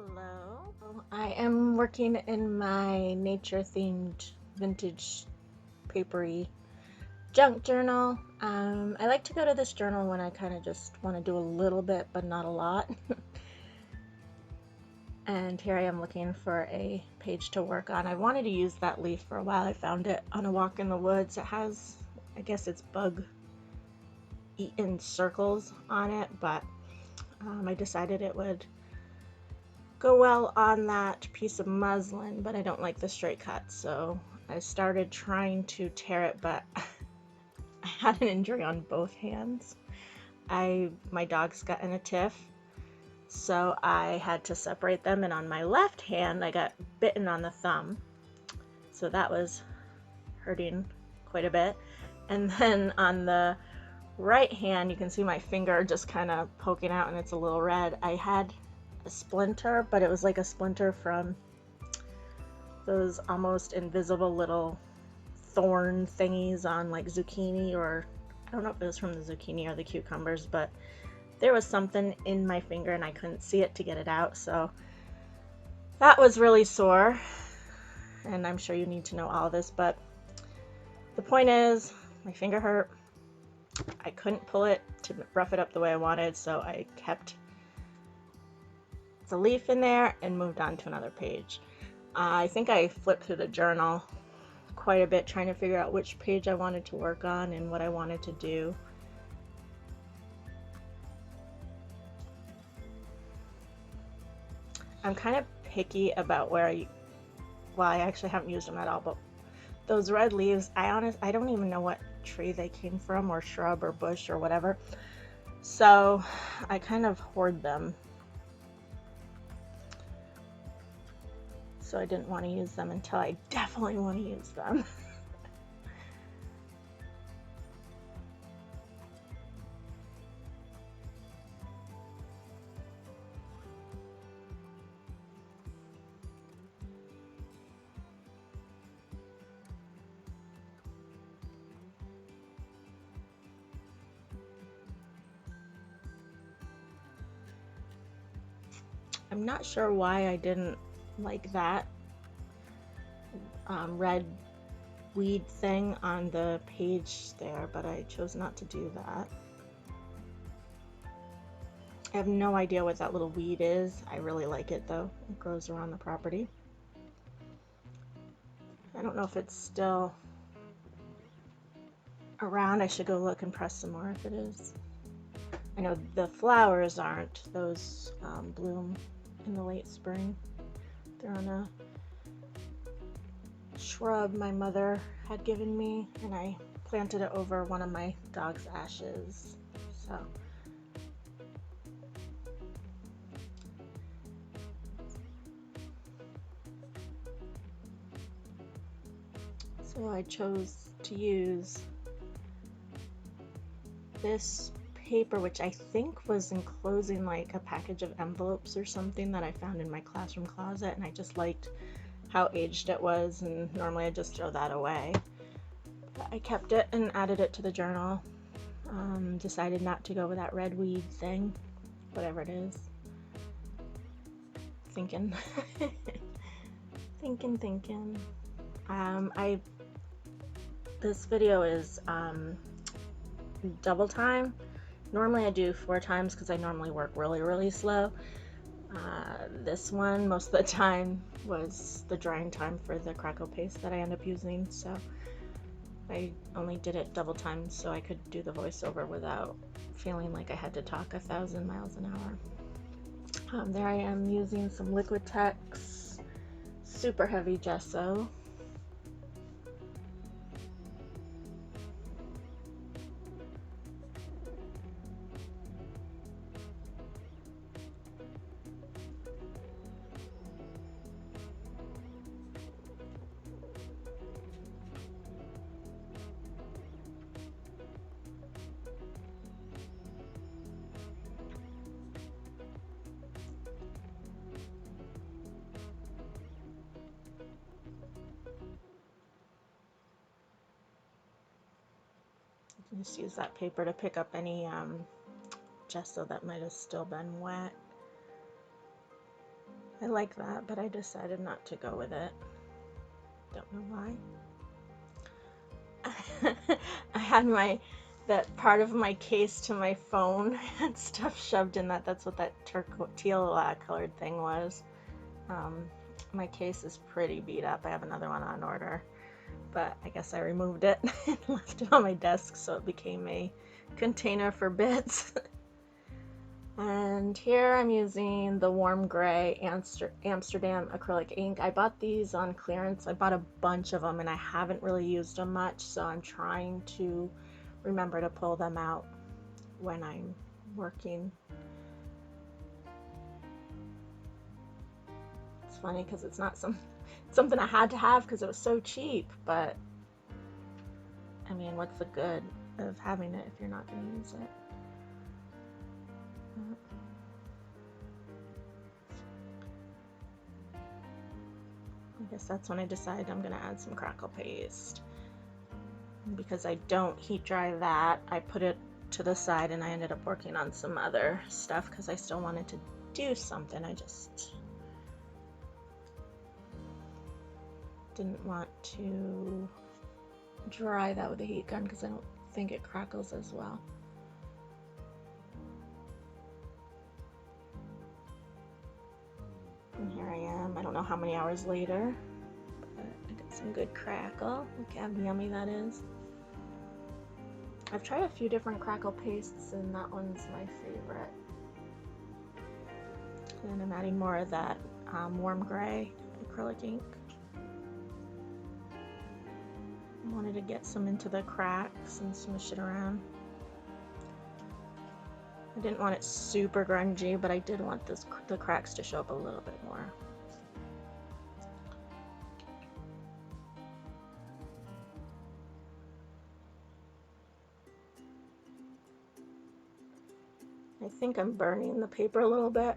Hello. I am working in my nature-themed vintage papery junk journal. I like to go to this journal when I kind of just want to do a little bit, but not a lot. And here I am looking for a page to work on. I wanted to use that leaf for a while. I found it on a walk in the woods. It has, I guess it's bug-eaten circles on it, but I decided it would go well on that piece of muslin, but I don't like the straight cut, so I started trying to tear it, but I had an injury on both hands. My dogs got in a tiff, so I had to separate them, and on my left hand I got bitten on the thumb, so that was hurting quite a bit. And then on the right hand you can see my finger just kind of poking out and it's a little red. I had a splinter, but it was like a splinter from those almost invisible little thorn thingies on like zucchini, or I don't know if it was from the zucchini or the cucumbers, but there was something in my finger and I couldn't see it to get it out, so that was really sore. And I'm sure you need to know all this, but the point is my finger hurt. I couldn't pull it to rough it up the way I wanted, so I kept the leaf in there and moved on to another page. I think I flipped through the journal quite a bit trying to figure out which page I wanted to work on and what I wanted to do. I'm kind of picky about well, I actually haven't used them at all, but those red leaves, I don't even know what tree they came from, or shrub or bush or whatever, so I kind of hoard them. So I didn't want to use them until I definitely want to use them. I'm not sure why I didn't like that red weed thing on the page there, but I chose not to do that. I have no idea what that little weed is. I really like it though. It grows around the property. I don't know if it's still around. I should go look and press some more if it is. I know the flowers aren't. Those bloom in the late spring. They're on a shrub my mother had given me, and I planted it over one of my dog's ashes. So I chose to use this paper, which I think was enclosing like a package of envelopes or something that I found in my classroom closet, and I just liked how aged it was, and normally I just throw that away. But I kept it and added it to the journal. Decided not to go with that red weed thing, whatever it is. Thinking. thinking. This video is double time. Normally I do 4 times because I normally work really slow. This one, most of the time, was the drying time for the crackle paste that I end up using, so I only did it double time so I could do the voiceover without feeling like I had to talk 1,000 miles an hour. There I am using some Liquitex super heavy gesso. Just use that paper to pick up any gesso that might have still been wet. I like that, but I decided not to go with it. Don't know why. I had that part of my case to my phone and stuff shoved in that. That's what that teal colored thing was. My case is pretty beat up. I have another one on order, but I guess I removed it and left it on my desk so it became a container for bits. And here I'm using the warm gray Amsterdam acrylic ink. I bought these on clearance. I bought a bunch of them and I haven't really used them much, so I'm trying to remember to pull them out when I'm working. It's funny because it's not something I had to have because it was so cheap, but I mean, what's the good of having it if you're not going to use it? I guess that's when I decided I'm going to add some crackle paste. And because I don't heat dry that, I put it to the side and I ended up working on some other stuff because I still wanted to do something. I just didn't want to dry that with a heat gun because I don't think it crackles as well. And here I am, I don't know how many hours later, but I got some good crackle. Look how yummy that is. I've tried a few different crackle pastes and that one's my favorite. And I'm adding more of that warm gray acrylic ink. I wanted to get some into the cracks and smush it around. I didn't want it super grungy, but I did want the cracks to show up a little bit more. I think I'm burning the paper a little bit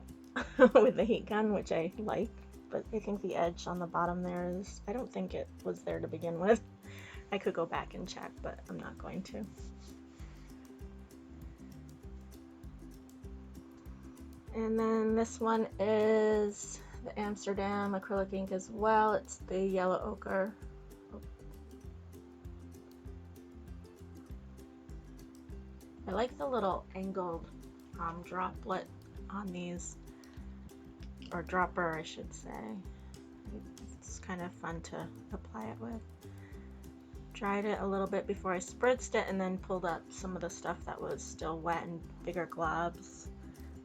with the heat gun, which I like, but I think the edge on the bottom there is, I don't think it was there to begin with. I could go back and check, but I'm not going to. And then this one is the Amsterdam acrylic ink as well. It's the yellow ochre. I like the little angled droplet on these, or dropper I should say. It's kind of fun to apply it with. Dried it a little bit before I spritzed it and then pulled up some of the stuff that was still wet in bigger globs.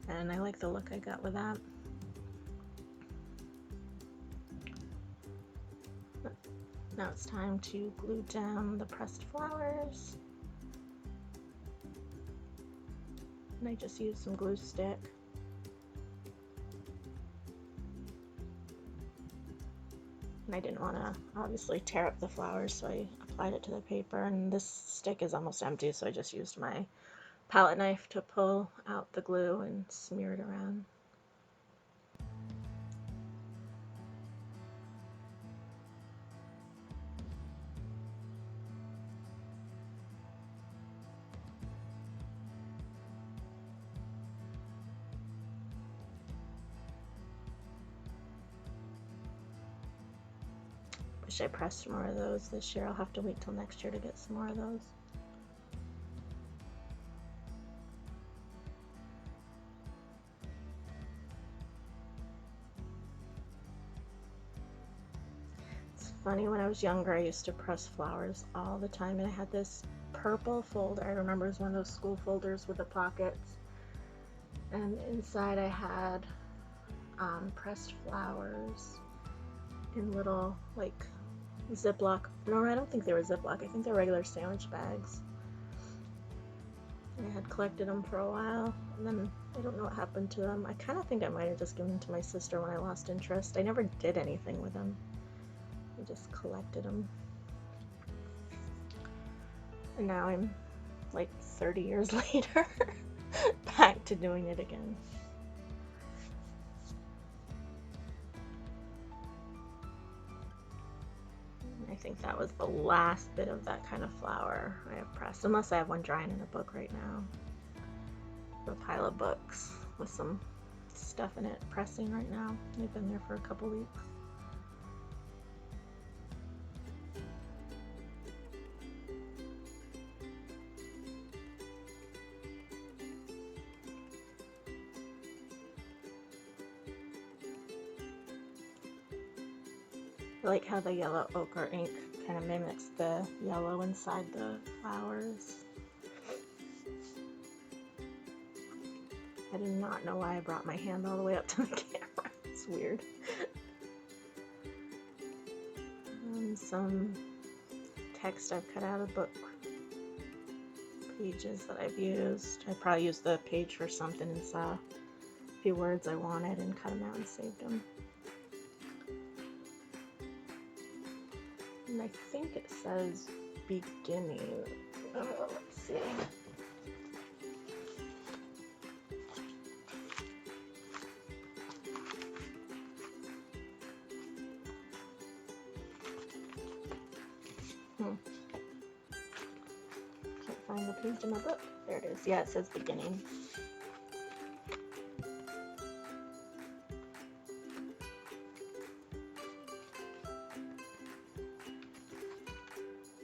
And I like the look I got with that. Now it's time to glue down the pressed flowers. And I just used some glue stick. And I didn't want to obviously tear up the flowers, so I applied it to the paper. And this stick is almost empty, so I just used my palette knife to pull out the glue and smear it around. Wish I pressed more of those this year. I'll have to wait till next year to get some more of those. Funny, when I was younger, I used to press flowers all the time, and I had this purple folder. I remember it was one of those school folders with the pockets, and inside I had pressed flowers in little, like, Ziploc. No, I don't think they were Ziploc. I think they're regular sandwich bags. I had collected them for a while, and then I don't know what happened to them. I kind of think I might have just given them to my sister when I lost interest. I never did anything with them. I just collected them. And now I'm like 30 years later back to doing it again. I think that was the last bit of that kind of flower I have pressed, unless I have one drying in a book right now. A pile of books with some stuff in it pressing right now. They've been there for a couple weeks. I like how the yellow ochre ink kind of mimics the yellow inside the flowers. I do not know why I brought my hand all the way up to the camera. It's weird. Some text I've cut out of book pages that I've used. I probably used the page for something and saw a few words I wanted and cut them out and saved them. And I think it says beginning. Oh, let's see. Can't find the page in my book. There it is. Yeah, it says beginning.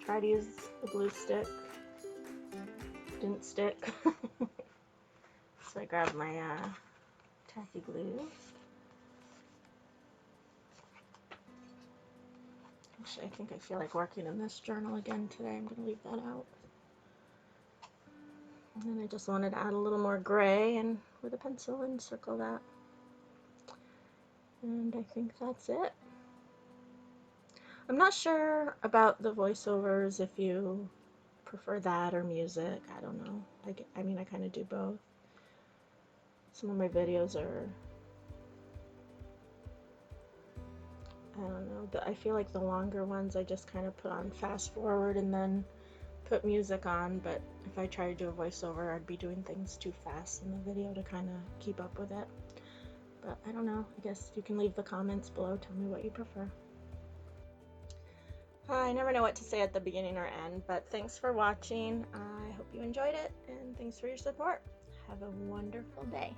Tried to use the glue stick. Didn't stick. So I grabbed my tacky glue. Actually, I think I feel like working in this journal again today. I'm going to leave that out. And then I just wanted to add a little more gray and with a pencil and circle that. And I think that's it. I'm not sure about the voiceovers, if you prefer that or music. I don't know. I mean, I kind of do both. Some of my videos are, I don't know, but I feel like the longer ones I just kind of put on fast forward and then put music on, but if I try to do a voiceover, I'd be doing things too fast in the video to kind of keep up with it. But I don't know. I guess you can leave the comments below. Tell me what you prefer. I never know what to say at the beginning or end, but thanks for watching. I hope you enjoyed it, and thanks for your support. Have a wonderful day.